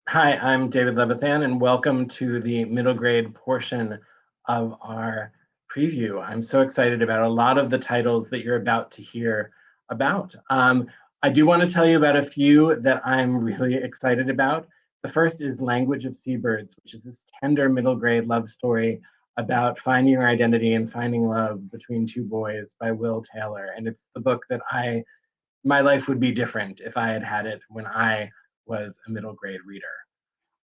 Hi, I'm David Levithan, and welcome to the middle grade portion of our preview. I'm so excited about a lot of the titles that you're about to hear about. I do want to tell you about a few that I'm really excited about. The first is Language of Seabirds, which is this tender middle grade love story about finding your identity and finding love between two boys by Will Taylor. And it's the book that my life would be different if I had had it when I was a middle grade reader.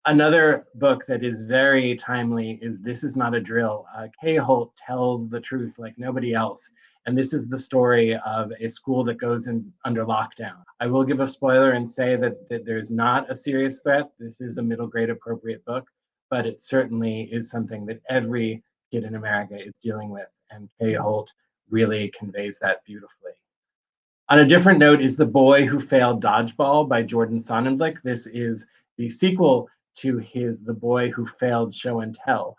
Another book that is very timely is This Is Not a Drill. Kay Holt tells the truth like nobody else. And this is the story of a school that goes in under lockdown. I will give a spoiler and say that there's not a serious threat. This is a middle grade appropriate book, but it certainly is something that every kid in America is dealing with. And Kay Holt really conveys that beautifully. On a different note is The Boy Who Failed Dodgeball by Jordan Sonnenblick. This is the sequel to his The Boy Who Failed Show and Tell.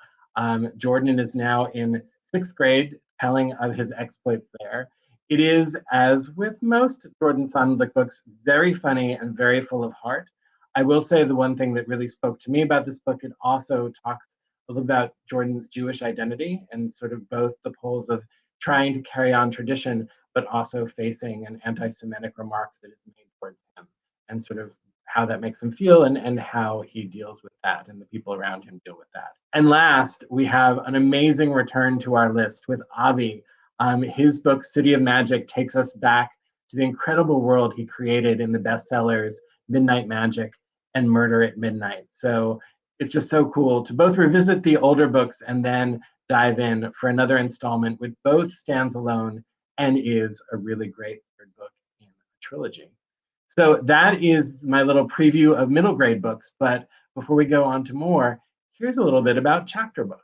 Jordan is now in sixth grade, telling of his exploits there. It is, as with most Jordan Sonnenblick books, very funny and very full of heart. I will say the one thing that really spoke to me about this book, it also talks a little about Jordan's Jewish identity and sort of both the poles of trying to carry on tradition but also facing an anti-Semitic remark that is made towards him, and sort of how that makes him feel and how he deals with that and the people around him deal with that. And last, we have an amazing return to our list with Avi. His book, City of Magic, takes us back to the incredible world he created in the bestsellers Midnight Magic and Murder at Midnight. So it's just so cool to both revisit the older books and then dive in for another installment, which both stands alone and is a really great third book in a trilogy. So that is my little preview of middle grade books. But before we go on to more, here's a little bit about chapter books.